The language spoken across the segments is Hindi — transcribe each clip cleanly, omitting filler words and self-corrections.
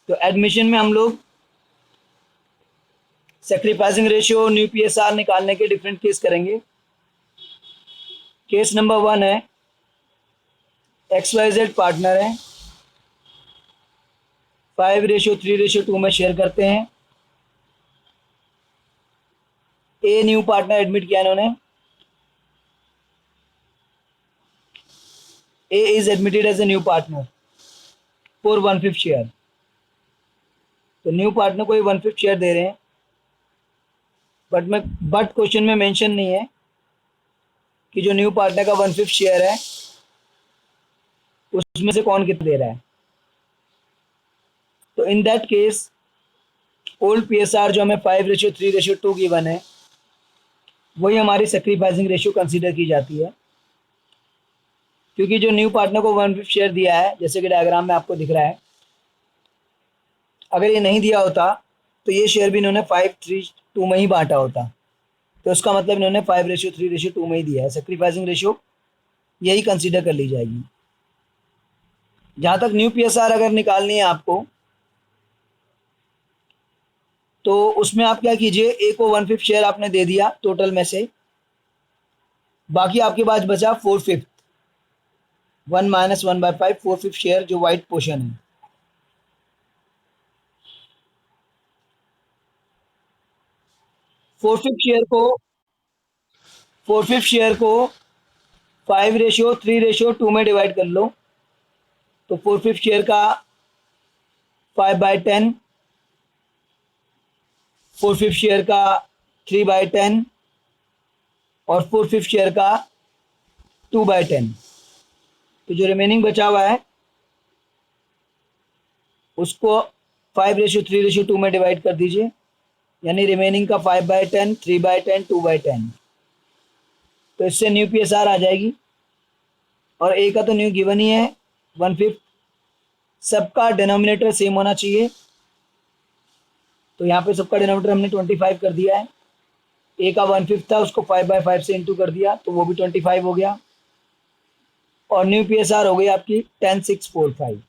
तो एडमिशन में हम लोग सेक्रीफाइसिंग रेशियो, न्यू पीएसआर निकालने के डिफरेंट केस करेंगे। केस नंबर 1 है, XYZ पार्टनर है, 5:3:2 में शेयर करते हैं। ए न्यू पार्टनर एडमिट किया इन्होंने। A is admitted as a new partner for 1/5 share. तो न्यू पार्टनर को ये 1/5 शेयर दे रहे हैं, बट क्वेश्चन में मेंशन नहीं है कि जो न्यू पार्टनर का 1/5 शेयर है उसमें से कौन कितना दे रहा है। तो in that case old PSR जो हमें 5:3:2 गिवन है वही हमारी सेक्रीफाइसिंग रेशियो कंसीडर की जाती है, क्योंकि जो न्यू पार्टनर को 1/5 शेयर दिया है, जैसे कि डायग्राम में आपको दिख रहा है, अगर ये नहीं दिया होता तो ये शेयर भी इन्होंने 5:3:2 में ही बांटा होता। तो उसका मतलब इन्होंने 5:3:2 में ही दिया है। सेक्रीफाइसिंग रेशियो यही कंसीडर कर ली जाएगी। जहाँ तक न्यू पीएसआर अगर निकालनी है आपको, तो उसमें आप क्या कीजिए, ए को 1/5 शेयर आपने दे दिया टोटल में से, बाकी आपके पास बचा 4/5, 1 - 1/5, 4/5 शेयर जो वाइट पोर्शन है। फोर फिफ्थ शेयर को 5:3:2 में डिवाइड कर लो। तो 4/5 शेयर का 5/10, 4/5 शेयर का 3/10 और 4/5 शेयर का 2/10। तो जो रिमेनिंग बचा हुआ है उसको 5:3:2 में डिवाइड कर दीजिए, यानी रिमेनिंग का 5/10, 3/10, 2/10। तो इससे न्यू पीएसआर आ जाएगी। और ए का तो न्यू गिवन ही है 1/5, सबका डिनोमिनेटर सेम होना चाहिए। तो यहाँ पे सबका डिनोमिनेटर हमने 25 कर दिया है। ए का 1/5 था, उसको 5/5 से इंटू कर दिया तो वो भी 25 हो गया। और न्यू पीएसआर हो गई आपकी 10,645।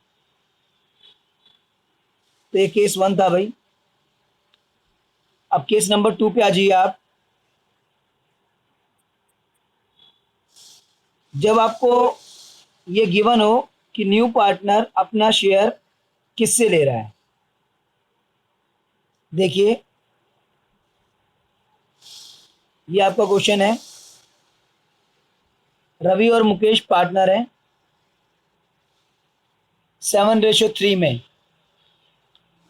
तो ये केस 1 था भाई। अब केस नंबर 2 पे आ जाइए आप। जब आपको ये गिवन हो कि न्यू पार्टनर अपना शेयर किससे ले रहा है, देखिए ये आपका क्वेश्चन है। रवि और मुकेश पार्टनर हैं 7:3 में।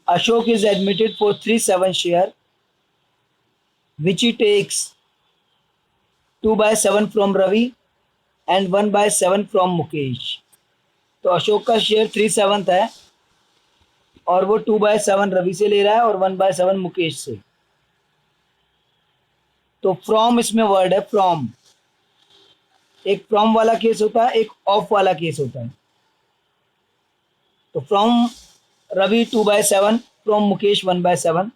Ashok is admitted for 3/7 share which he takes 2/7 from Ravi and 1/7 from Mukesh. तो अशोक का शेयर 3/7 है और वो 2/7 रवि से ले रहा है और 1/7 मुकेश से। तो फ्रॉम इसमें वर्ड है, फ्रॉम। एक फ्रॉम वाला केस होता है, एक ऑफ वाला केस होता है। तो from Ravi 2/7, from Mukesh 1/7।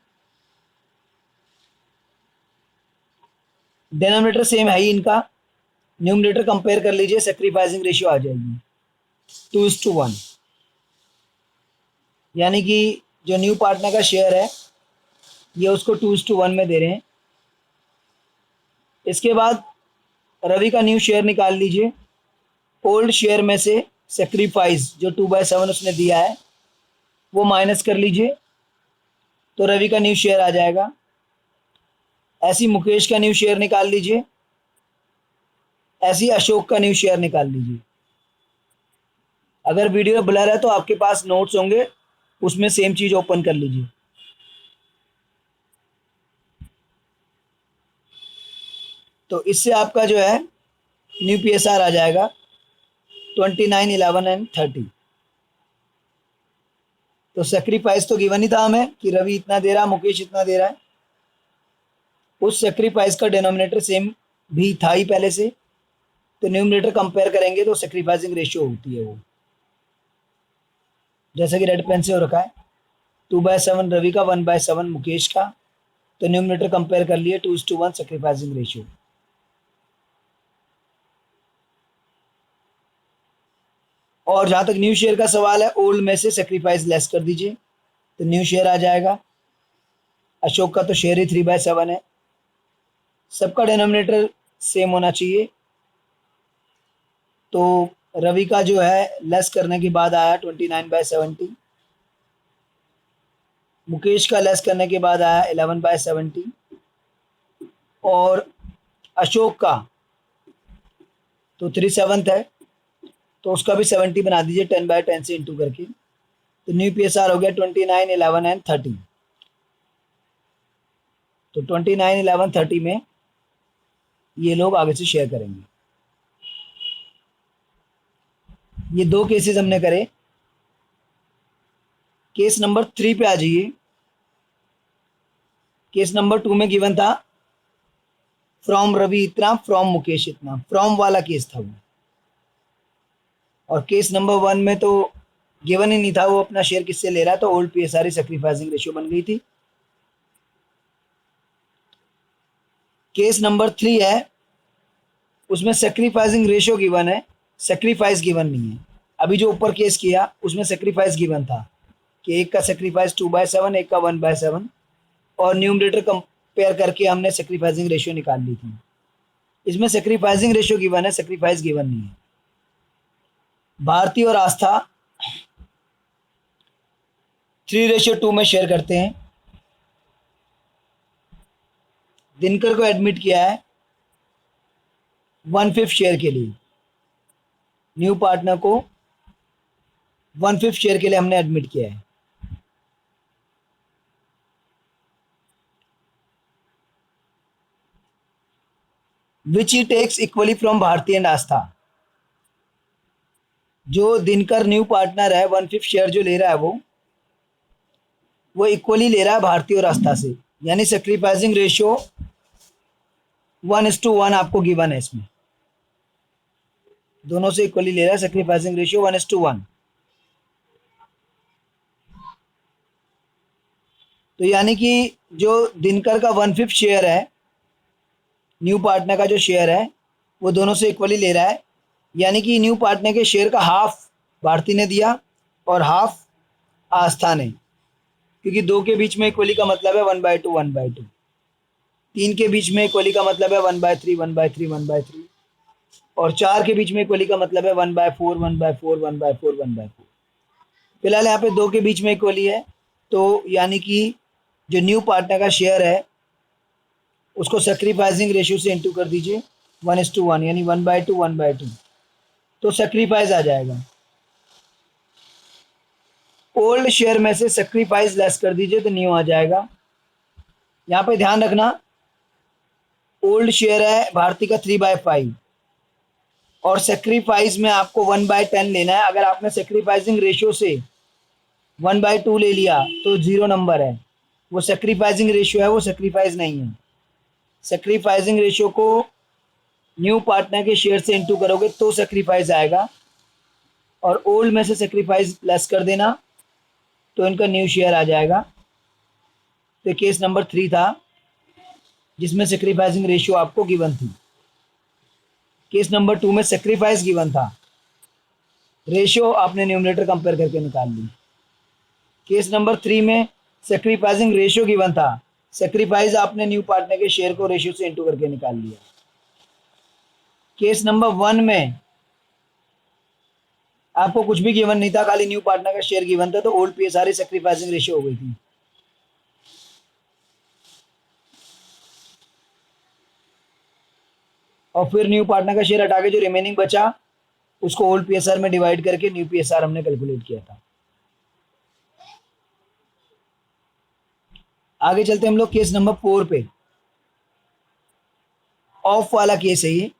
Denominator same है ही इनका, न्यूमरेटर कंपेयर कर लीजिए, सेक्रीफाइसिंग रेशियो आ जाएगी 2:1। यानी कि जो न्यू पार्टनर का शेयर है ये उसको 2:1 में दे रहे हैं। इसके बाद रवि का न्यू शेयर निकाल लीजिए। ओल्ड शेयर में से सेक्रीफाइस जो 2/7 उसने दिया है वो माइनस कर लीजिए, तो रवि का न्यू शेयर आ जाएगा। ऐसी मुकेश का न्यू शेयर निकाल लीजिए, ऐसी अशोक का न्यू शेयर निकाल लीजिए। अगर वीडियो ब्लर है तो आपके पास नोट्स होंगे, उसमें सेम चीज ओपन कर लीजिए। तो इससे आपका जो है न्यू पीएसआर आ जाएगा 29, 11 एंड 30। तो सेक्रीफाइस तो गिवन ही था हमें कि रवि इतना दे रहा है, मुकेश इतना दे रहा है। उस सेक्रीफाइस का डिनोमिनेटर सेम भी था ही पहले से, तो न्यूमरेटर कंपेयर करेंगे तो सेक्रीफाइसिंग रेशियो होती है वो, जैसे कि रेड पेन से हो रखा है 2/7 रवि का, 1/7 मुकेश का। तो न्यूमरेटर कंपेयर कर लिए 2:1 सेक्रीफाइसिंग रेशियो। और जहां तक न्यू शेयर का सवाल है, ओल्ड में से सेक्रीफाइस लेस कर दीजिए। तो न्यू शेयर आ जाएगा। अशोक का तो शेयर ही 3/7 है। सबका डिनोमिनेटर सेम होना चाहिए। तो रवि का जो है लेस करने के बाद आया 29/70। मुकेश का लेस करने के बाद आया 11/70। और अशोक का तो 3/7 है, तो उसका भी 70 बना दीजिए 10/10 से इंटू करके। तो न्यू PSR हो गया 29, 11 एंड 30। तो 29, 11, 30 में ये लोग आगे से शेयर करेंगे। ये दो केसेस हमने करे। केस नंबर 3 पे आ जाइए। केस नंबर 2 में गिवन था फ्रॉम रवि इतना, फ्रॉम मुकेश इतना, फ्रॉम वाला केस था वो। और केस नंबर 1 में तो गिवन ही नहीं था वो अपना शेयर किससे ले रहा है, तो ओल्ड PSR सैक्रिफाइसिंग रेशियो बन गई थी। केस नंबर 3 है, उसमें सैक्रिफाइसिंग रेशियो गिवन है, सैक्रिफाइस गिवन नहीं है। अभी जो ऊपर केस किया उसमें सैक्रिफाइस गिवन था कि एक का सैक्रिफाइस 2/7, एक का 1/7, और न्यूमरेटर कंपेयर करके हमने सैक्रिफाइसिंग रेशियो निकाल ली थी। इसमें सैक्रिफाइसिंग रेशियो गिवन है, सैक्रिफाइस गिवन नहीं है। भारती और आस्था 3/2 में शेयर करते हैं। दिनकर को एडमिट किया है 1/5 शेयर के लिए। न्यू पार्टनर को 1/5 शेयर के लिए हमने एडमिट किया है। Which he takes equally from Bharti and Astha. जो दिनकर न्यू पार्टनर है 1/5 शेयर जो ले रहा है वो इक्वली ले रहा है भारती और आस्था से, यानी सैक्रिफाइसिंग रेशियो 1:1 आपको गिवन है। इसमें दोनों से इक्वली ले रहा है, सैक्रिफाइसिंग रेशियो 1:1। तो यानी कि जो दिनकर का 1/5 शेयर है, न्यू पार्टनर का जो शेयर है वो दोनों से इक्वली ले रहा है। यानी कि न्यू पार्टनर के शेयर का हाफ भारती ने दिया और हाफ आस्था ने, क्योंकि 2 के बीच में इक्वली का मतलब है 1/2, 1/2। 3 के बीच में इक्वली का मतलब है 1/3, 1/3, 1/3। और 4 के बीच में इक्वली का मतलब है 1/4, 1/4, 1/4, 1/4। फिलहाल यहाँ पे 2 के बीच में इक्वली है, तो यानी कि जो न्यू पार्टनर का शेयर है उसको सैक्रिफाइसिंग रेशियो से इंटू कर दीजिए 1:1, यानी 1/2, 1/2। तो सैक्रिफाइस आ जाएगा। ओल्ड शेयर में से सैक्रिफाइस लेस कर दीजिए तो न्यू आ जाएगा। यहाँ पे ध्यान रखना, ओल्ड शेयर है भारती का 3/5 और सैक्रिफाइस में आपको 1/10 लेना है। अगर आपने सैक्रिफाइसिंग रेशियो से 1/2 ले लिया तो 0 नंबर है, वो सैक्रिफाइसिंग रेशियो है, वो सैक्रिफाइस नहीं है। सैक्रिफाइसिंग रेशियो को न्यू पार्टनर के शेयर से इंटू करोगे तो सैक्रिफाइस आएगा, और ओल्ड में से सैक्रिफाइस लेस कर देना तो इनका न्यू शेयर आ जाएगा। तो केस नंबर 3 था जिसमें सैक्रिफाइसिंग रेशियो आपको गिवन थी। केस नंबर 2 में सैक्रिफाइस गिवन था, रेशियो आपने न्यूमरेटर कंपेयर करके निकाल ली। केस नंबर 3 में सैक्रिफाइसिंग रेशियो गिवन था, सैक्रिफाइस आपने न्यू पार्टनर के शेयर को रेशियो से इंटू करके निकाल लिया। केस नंबर 1 में आपको कुछ भी गिवन नहीं था, खाली न्यू पार्टनर का शेयर गिवन था, तो ओल्ड PSR सैक्रिफाइसिंग रेशियो हो गई थी। और फिर न्यू पार्टनर का शेयर हटा के जो रिमेनिंग बचा उसको ओल्ड PSR में डिवाइड करके न्यू PSR हमने कैलकुलेट किया था। आगे चलते हम लोग केस नंबर 4 पे। ऑफ वाला केस है ये।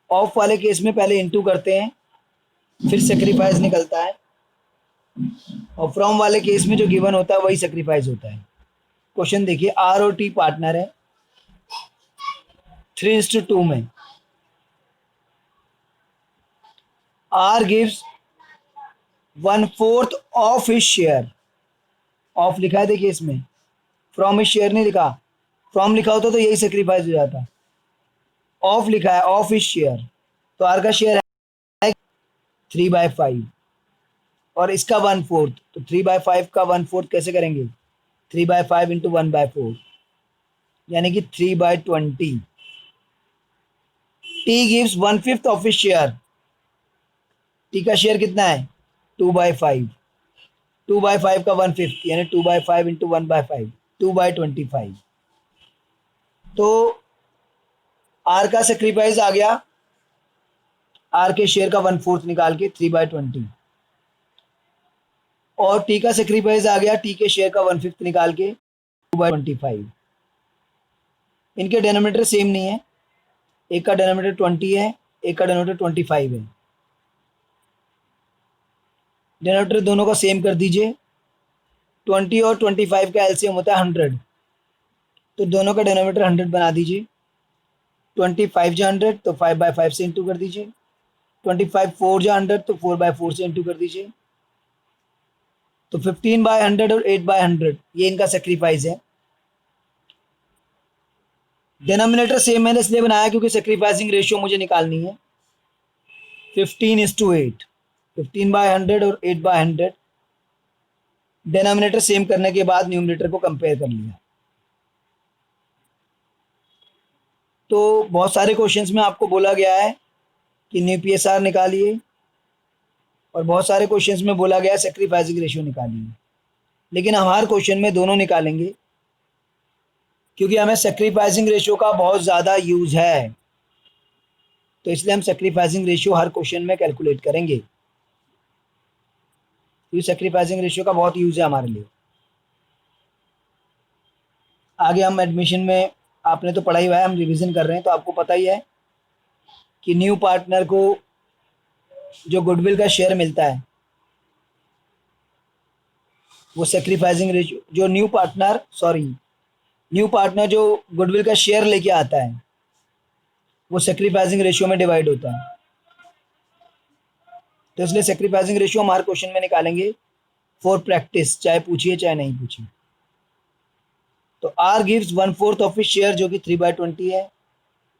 ऑफ वाले केस में पहले इंटू करते हैं, फिर सेक्रीफाइस निकलता है, और फ्रॉम वाले केस में जो गिवन होता है वही सेक्रीफाइस होता है। क्वेश्चन देखिए, आर और टी पार्टनर है 3:2 में। R gives 1/4 of his share. Of लिखा है देखिए इसमें, फ्रॉम हिज शेयर नहीं लिखा। फ्रॉम लिखा होता तो यही सेक्रीफाइस हो जाता। ऑफ लिखा है, ऑफ हिज शेयर, तो आर का शेयर है 3/5। और इसका 1/4, तो 3/5 का 1/4 कैसे करेंगे? 3/5 इंटू 1/4 यानी कि 3/20। T gives 1/5 of his share. T का शेयर कितना है? 2/5। 2/5 का 1/5 यानी 2/5 इंटू 1/5, 2/25। तो आर का सेक्रीफाइस आ गया, आर के शेयर का 1/4 निकाल के 3/20, और टी का सेक्रीफाइस आ गया, टी के शेयर का 1/5 निकाल के 2/25। इनके डिनोमिनेटर सेम नहीं है, एक का डिनोमिनेटर 20 है, एक का डिनोमिनेटर 25 है। डिनोमिनेटर दोनों का सेम कर दीजिए। 20 और 25 का एलसीएम होता है 100, तो दोनों का डिनोमिनेटर 100 बना दीजिए। 25 जा 100 तो 5/5 से इंटू कर दीजिए। 25 4 जा 100 तो 4/4 से इंटू कर दीजिए। तो 15/100 और 8/100 ये इनका सेक्रीफाइस है। डिनोमिनेटर सेम मैंने इसलिए बनाया क्योंकि सेक्रीफाइसिंग रेशियो मुझे निकालनी है। 15:8, 15/100 और 8/100। डिनोमिनेटर सेम करने के बाद न्यूमरेटर को कंपेयर कर लिया। तो बहुत सारे क्वेश्चंस में आपको बोला गया है कि न्यू पीएसआर निकालिए, और बहुत सारे क्वेश्चंस में बोला गया है सेक्रीफाइसिंग रेशियो निकालिए, लेकिन हम हर क्वेश्चन में दोनों निकालेंगे क्योंकि हमें सेक्रीफाइसिंग रेशियो का बहुत ज़्यादा यूज है। तो इसलिए हम सेक्रीफाइसिंग रेशियो हर क्वेश्चन में कैलकुलेट करेंगे, क्योंकि सेक्रीफाइसिंग रेशियो का बहुत यूज है हमारे लिए। आगे हम एडमिशन में, आपने तो पढ़ा ही हुआ है, हम रिवीजन कर रहे हैं, तो आपको पता ही है कि न्यू पार्टनर को जो गुडविल का शेयर मिलता है वो सेक्रीफाइसिंग रेशियो, जो न्यू पार्टनर जो गुडविल का शेयर लेके आता है वो सेक्रीफाइसिंग रेशियो में डिवाइड होता है। तो इसलिए सेक्रीफाइसिंग रेशियो हम हर क्वेश्चन में निकालेंगे फॉर प्रैक्टिस, चाहे पूछिए चाहे नहीं पूछिए। तो R gives 1/4 of his share जो कि 3/20 है।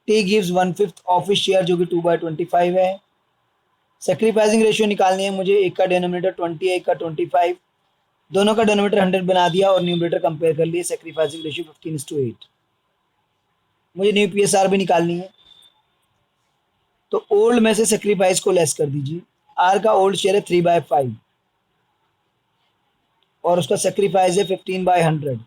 T gives 1/5 of his share जो कि 2/25 है। सेक्रीफाइसिंग रेशियो निकालनी है मुझे, एक का डिनोमिनेटर 20 है, एक का 25, दोनों का डिनोमिनेटर 100 बना दिया और न्यूमरेटर कंपेयर कर लिए। Sacrificing ratio 15:8। मुझे न्यू पीएसआर भी निकालनी है, तो ओल्ड में से सेक्रीफाइस को लेस कर दीजिए। आर का ओल्ड शेयर है 3/5 और उसका सेक्रीफाइस है 15/100।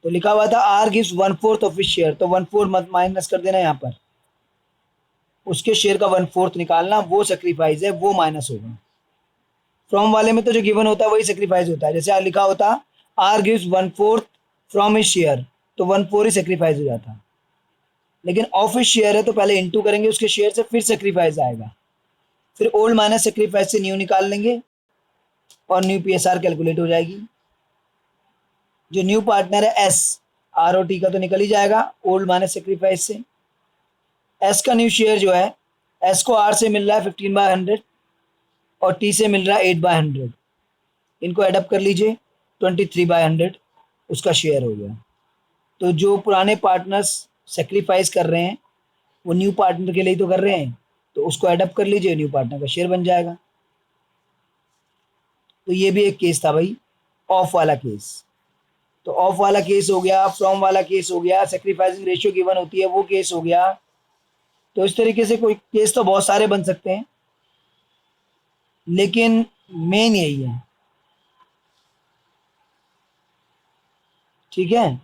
तो लिखा हुआ था R gives 1/4 of his share, तो 1/4 मत माइनस कर देना यहाँ पर, उसके शेयर का 1/4 निकालना, वो सेक्रीफाइस है, वो माइनस होगा। फ्रॉम वाले में तो जो गिवन होता है वही सेक्रीफाइस होता है। जैसे लिखा होता R gives 1/4 from his share, तो 1/4 ही सेक्रीफाइस हो जाता। लेकिन ऑफ हिज शेयर है तो पहले इंटू करेंगे उसके शेयर से, फिर सेक्रीफाइस आएगा, फिर ओल्ड माइनस सेक्रीफाइस से न्यू निकाल लेंगे और न्यू पीएसआर कैलकुलेट हो जाएगी। जो न्यू पार्टनर है एस, आर ओ टी का तो निकल ही जाएगा ओल्ड माइनस सेक्रीफाइस से। एस का न्यू शेयर जो है, एस को आर से मिल रहा है 15/100 और टी से मिल रहा है 8/100, इनको एडअप कर लीजिए, 23/100 उसका शेयर हो गया। तो जो पुराने पार्टनर्स सेक्रीफाइस कर रहे हैं वो न्यू पार्टनर के लिए तो कर रहे हैं, तो उसको एडअप कर लीजिए, न्यू पार्टनर का शेयर बन जाएगा। तो ये भी एक केस था भाई, ऑफ वाला केस। तो ऑफ वाला केस हो गया, फ्रॉम वाला केस हो गया, सेक्रीफाइसिंग रेशियो गिवन होती है वो केस हो गया। तो इस तरीके से कोई केस तो बहुत सारे बन सकते हैं, लेकिन मेन यही है। ठीक है,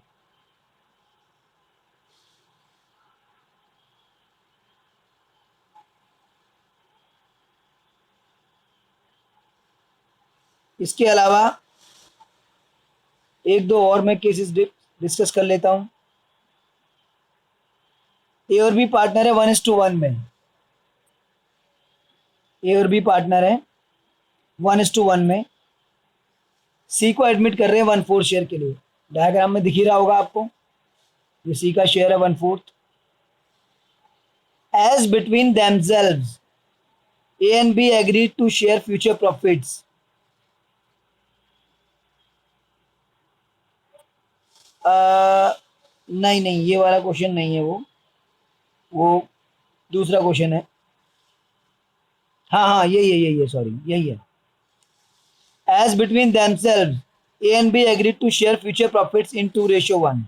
इसके अलावा एक दो और मैं केसेस डिस्कस कर लेता हूं। ए और बी पार्टनर है 1:1 में, ए और बी पार्टनर है 1:1 में। सी को एडमिट कर रहे हैं 1/4 शेयर के लिए, डायग्राम में दिख ही रहा होगा आपको, ये सी का शेयर है 1/4। As between themselves A and B agree to share future profits. नहीं नहीं, ये वाला क्वेश्चन नहीं है, वो दूसरा क्वेश्चन है। हाँ हाँ, यही है, सॉरी, यही है। As between themselves A and B agree to share future profits in 2:1।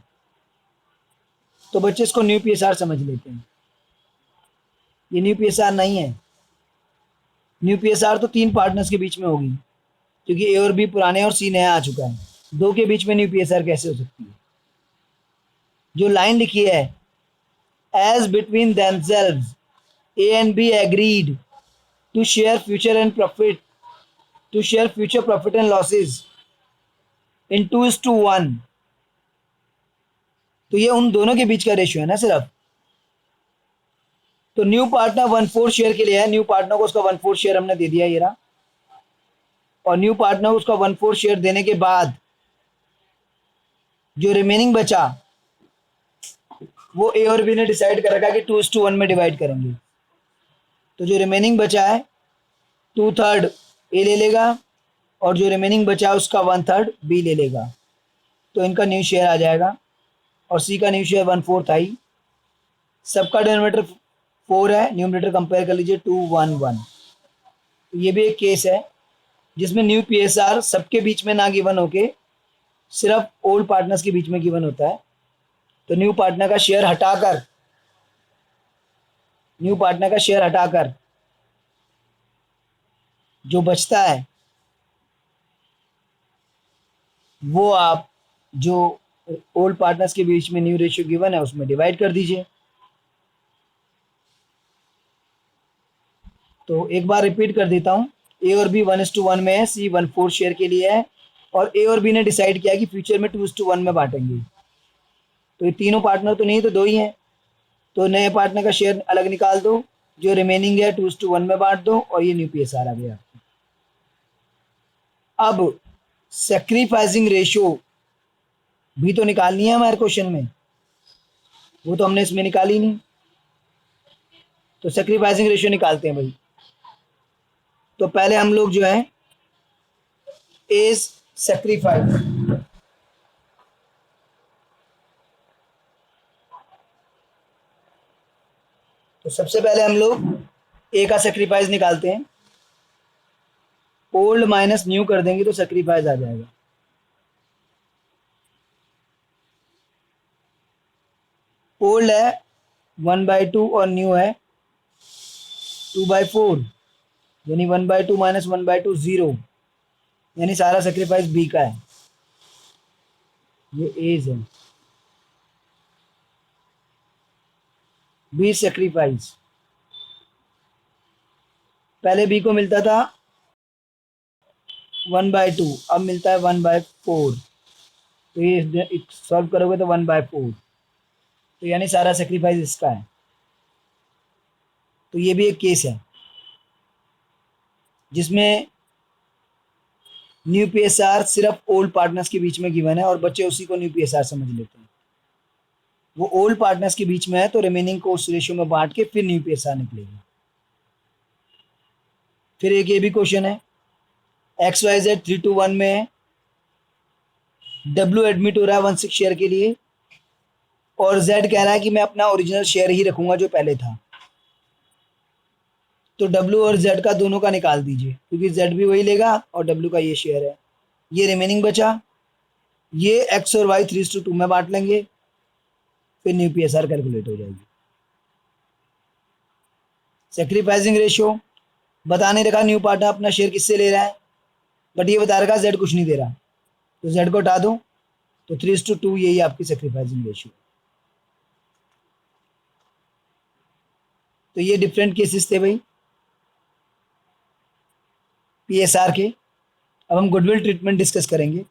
तो बच्चे इसको न्यू पीएसआर समझ लेते हैं। ये न्यू पीएसआर नहीं है। न्यू पीएसआर तो तीन पार्टनर्स के बीच में होगी, क्योंकि ए और बी पुराने और सी नया आ चुका है। दो के बीच में न्यू पीएसआर कैसे हो सकती है? जो लाइन लिखी है, as between themselves A and B agreed to share future and profit, to share future profit and losses in 2:1। तो ये उन दोनों के बीच का रेशियो है ना सिर्फ। तो न्यू पार्टनर 1/4 शेयर के लिए है, न्यू पार्टनर को उसका 1/4 शेयर हमने दे दिया ये रहा। और न्यू पार्टनर को उसका 1/4 शेयर देने के बाद जो रिमेनिंग बचा वो ए और बी ने डिसाइड कर रखा कि 2:1 में डिवाइड करेंगे। तो जो रिमेनिंग बचा है 2/3 ए ले लेगा और जो रिमेनिंग बचा है उसका 1/3 बी ले लेगा। तो इनका न्यू शेयर आ जाएगा और सी का न्यू शेयर 1/4 था ही। सबका डिनोमिनेटर 4 है, न्यूमरेटर कंपेयर कर लीजिए 2 1 1। तो ये भी एक केस है जिसमें न्यू पीएसआर सबके बीच में ना गिवन होके सिर्फ ओल्ड पार्टनर्स के बीच में गिवन होता है। तो न्यू पार्टनर का शेयर हटाकर, न्यू पार्टनर का शेयर हटाकर जो बचता है वो आप जो ओल्ड पार्टनर्स के बीच में न्यू रेशियो गिवन है उसमें डिवाइड कर दीजिए। तो एक बार रिपीट कर देता हूँ, ए और बी 1:1 में है, सी 1/4 शेयर के लिए है और ए और बी ने डिसाइड किया कि फ्यूचर में 2:1 में बांटेंगे। तो ये तीनों पार्टनर तो नहीं, तो दो ही हैं। तो नए पार्टनर का शेयर अलग निकाल दो, जो रिमेनिंग है 2:1 में बांट दो और ये न्यू पीएसआर आ गया। अब सेक्रीफाइसिंग रेशियो भी तो निकालनी है हमारे क्वेश्चन में, वो तो हमने इसमें निकाली नहीं। तो सेक्रीफाइसिंग रेशियो निकालते हैं भाई। तो पहले हम लोग जो है एज सेक्रीफाइस, तो सबसे पहले हम लोग ए का सेक्रीफाइस निकालते हैं। ओल्ड माइनस न्यू कर देंगे तो सेक्रीफाइस आ जाएगा। ओल्ड है 1/2 और न्यू है 2/4, यानी 1/2 माइनस 1/2 0, यानी सारा सेक्रीफाइस बी का है। ये एज है, बी सेक्रीफाइस। पहले बी को मिलता था 1/2, अब मिलता है 1/4। तो ये सॉल्व करोगे तो 1/4, तो यानी सारा सेक्रीफाइस इसका है। तो ये भी एक केस है जिसमें न्यू पीएसआर सिर्फ ओल्ड पार्टनर्स के बीच में गिवन है और बच्चे उसी को न्यू पीएसआर समझ लेते हैं। वो ओल्ड पार्टनर्स के बीच में है तो रिमेनिंग को उस रेशियो में बांट के फिर न्यू पीएसआर निकलेगा। फिर एक ये भी क्वेश्चन है, XYZ 3:1 में है, W एडमिट हो रहा है 16 शेयर के लिए और Z कह रहा है कि मैं अपना ओरिजिनल शेयर ही रखूंगा जो पहले था। तो W और Z का दोनों का निकाल दीजिए, क्योंकि Z भी वही लेगा और W का ये शेयर है। ये रिमेनिंग बचा, ये X और Y 3:2 में बांट लेंगे, फिर न्यू पीएसआर कैलकुलेट हो जाएगी। सेक्रीफाइसिंग रेशियो बता नहीं रखा न्यू पार्टनर अपना शेयर किससे ले रहा है, बट ये बता रखा Z कुछ नहीं दे रहा, तो Z को हटा दो, तो 3:2 यही आपकी सेक्रीफाइसिंग रेशियो। तो ये डिफरेंट केसेस थे भाई पीएसआर के। अब हम गुडविल ट्रीटमेंट डिस्कस करेंगे।